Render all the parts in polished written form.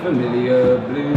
familiar blue.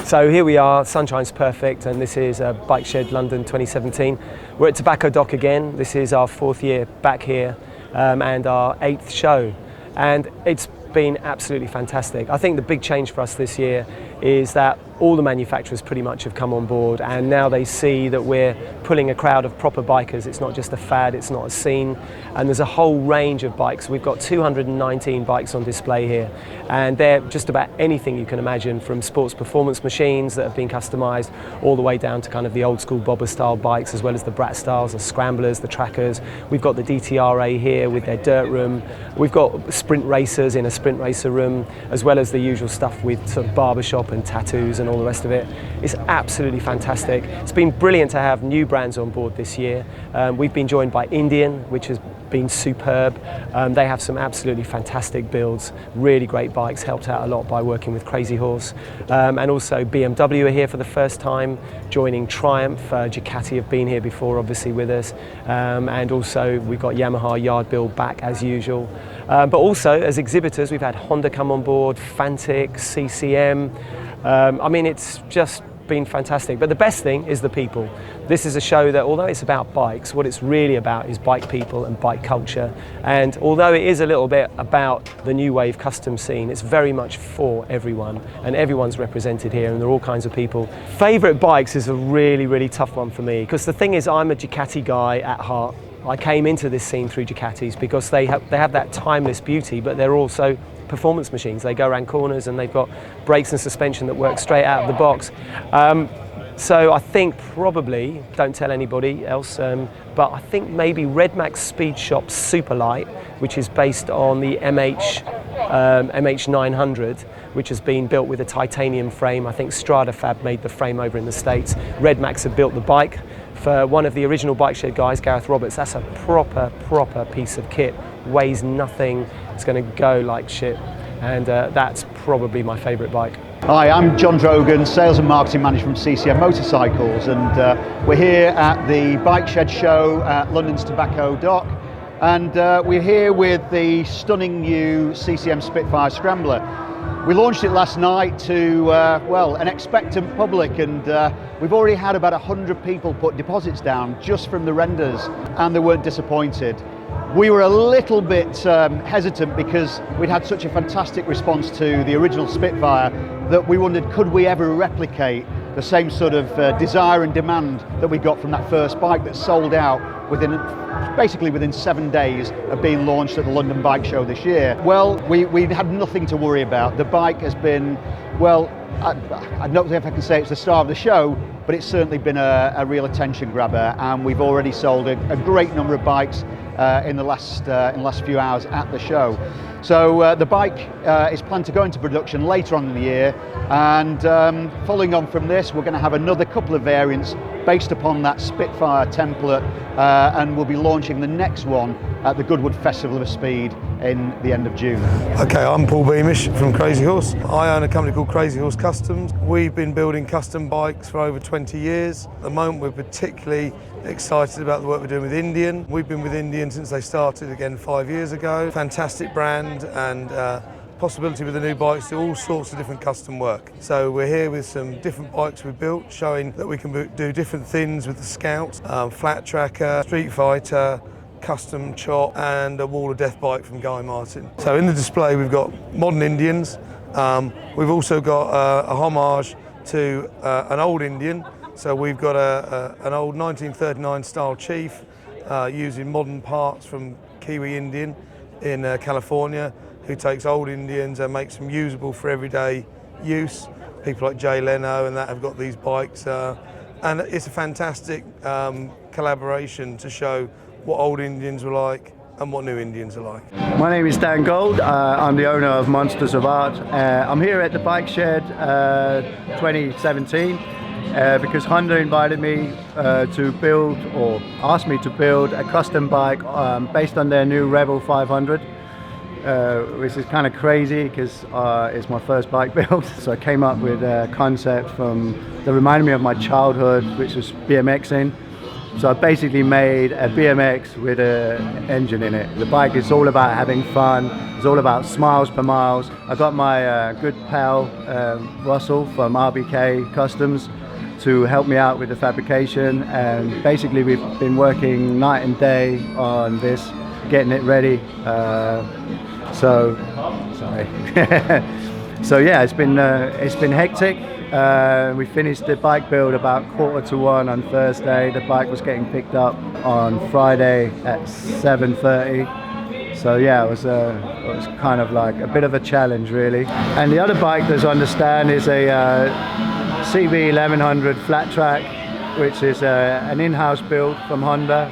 So here we are, sunshine's perfect, and this is Bike Shed London 2017. We're at Tobacco Dock again. This is our 4th year back here and our 8th show, and it's been absolutely fantastic. I think the big change for us this year is that all the manufacturers pretty much have come on board, and now they see that we're pulling a crowd of proper bikers. It's not just a fad, it's not a scene, and there's a whole range of bikes. We've got 219 bikes on display here, and they're just about anything you can imagine, from sports performance machines that have been customized all the way down to kind of the old school bobber style bikes, as well as the brat styles, the scramblers, the trackers. We've got the DTRA here with their dirt room. We've got sprint racers in a sprint racer room, as well as the usual stuff with sort of barbershop and tattoos and all the rest of it. It's absolutely fantastic. It's been brilliant to have new brands on board this year. We've been joined by Indian, which has been superb. They have some absolutely fantastic builds, really great bikes, helped out a lot by working with Crazy Horse. And also BMW are here for the first time, joining Triumph. Ducati have been here before, obviously, with us. And also we've got Yamaha Yard Build back as usual. But also as exhibitors, we've had Honda come on board, Fantic, CCM. I mean, it's just been fantastic. But the best thing is the people. This is a show that, although it's about bikes, what it's really about is bike people and bike culture. And although it is a little bit about the new wave custom scene, it's very much for everyone, and everyone's represented here, and there are all kinds of people. Favorite bikes is a really, really tough one for me, because the thing is, I'm a Ducati guy at heart. I came into this scene through Ducatis because they have that timeless beauty, but they're also performance machines. They go around corners and they've got brakes and suspension that work straight out of the box. So I think probably, don't tell anybody else, but I think maybe Red Max Speed Shop Superlight, which is based on the MH900, which has been built with a titanium frame. I think Stradafab made the frame over in the States. Red Max have built the bike for one of the original Bike Shed guys, Gareth Roberts. That's a proper piece of kit. Weighs nothing, it's going to go like shit, and that's probably my favourite bike. Hi, I'm John Drogan, Sales and Marketing Manager from CCM Motorcycles, and we're here at the Bike Shed show at London's Tobacco Dock, and we're here with the stunning new CCM Spitfire Scrambler. We launched it last night to, well, an expectant public, and we've already had about 100 people put deposits down just from the renders, and they weren't disappointed. We were a little bit hesitant because we'd had such a fantastic response to the original Spitfire that we wondered, could we ever replicate the same sort of desire and demand that we got from that first bike that sold out basically within 7 days of being launched at the London Bike Show this year. Well, we had nothing to worry about. The bike has been, well, I don't know if I can say it's the star of the show, but it's certainly been a real attention grabber, and we've already sold a great number of bikes in the last few hours at the show. So the bike is planned to go into production later on in the year, and following on from this, we're going to have another couple of variants based upon that Spitfire template, and we'll be launching the next one at the Goodwood Festival of Speed in the end of June. Okay, I'm Paul Beamish from Crazy Horse. I own a company called Crazy Horse Customs. We've been building custom bikes for over 20 years. At the moment, we're particularly excited about the work we're doing with Indian. We've been with Indian since they started again 5 years ago. Fantastic brand, and possibility with the new bikes to do all sorts of different custom work. So we're here with some different bikes we've built, showing that we can do different things with the Scout, flat tracker, Street Fighter, custom chop, and a Wall of Death bike from Guy Martin. So in the display we've got modern Indians. We've also got a homage to an old Indian. So we've got an old 1939 style Chief using modern parts from Kiwi Indian in California, who takes old Indians and makes them usable for everyday use. People like Jay Leno and that have got these bikes, and it's a fantastic collaboration to show what old Indians were like and what new Indians are like. My name is Dan Gold. I'm the owner of Monsters of Art. I'm here at the Bike Shed 2017 because Honda invited me to build, or asked me to build, a custom bike based on their new Rebel 500. Which is kind of crazy because it's my first bike build. So I came up with a concept that reminded me of my childhood, which was BMXing. So I basically made a BMX with an engine in it. The bike is all about having fun. It's all about smiles per miles. I got my good pal Russell from RBK Customs to help me out with the fabrication, and basically we've been working night and day on this, getting it ready. So yeah, it's been hectic. We finished the bike build about 1:45 on Thursday. The bike was getting picked up on Friday at 7:30. So yeah, it was kind of like a bit of a challenge really. And the other bike, as I understand, is a CB 1100 flat track, which is an in-house build from Honda,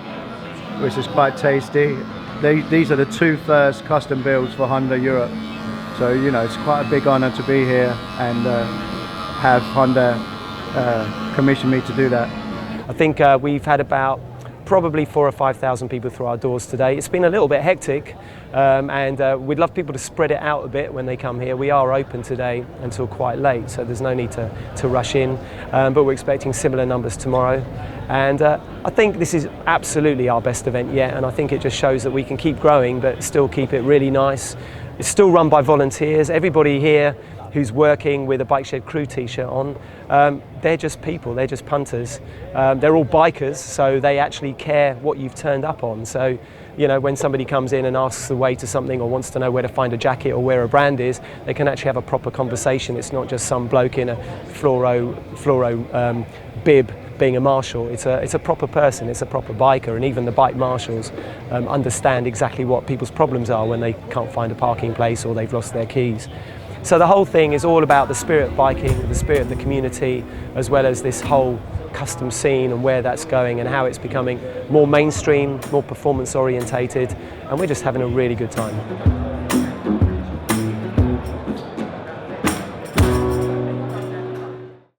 which is quite tasty. These are the two first custom builds for Honda Europe. So, you know, it's quite a big honor to be here and have Honda commission me to do that. I think we've had about probably 4,000 or 5,000 people through our doors today. It's been a little bit hectic, and we'd love people to spread it out a bit when they come here. We are open today until quite late, so there's no need to rush in, but we're expecting similar numbers tomorrow. And I think this is absolutely our best event yet, and I think it just shows that we can keep growing but still keep it really nice. It's still run by volunteers. Everybody here who's working with a Bike Shed crew t-shirt on, they're just people, they're just punters. They're all bikers, so they actually care what you've turned up on. So, you know, when somebody comes in and asks the way to something or wants to know where to find a jacket or where a brand is, they can actually have a proper conversation. It's not just some bloke in a fluoro bib being a marshal. It's a proper person, it's a proper biker, and even the bike marshals understand exactly what people's problems are when they can't find a parking place or they've lost their keys. So the whole thing is all about the spirit of biking, the spirit of the community, as well as this whole custom scene and where that's going and how it's becoming more mainstream, more performance orientated, and we're just having a really good time.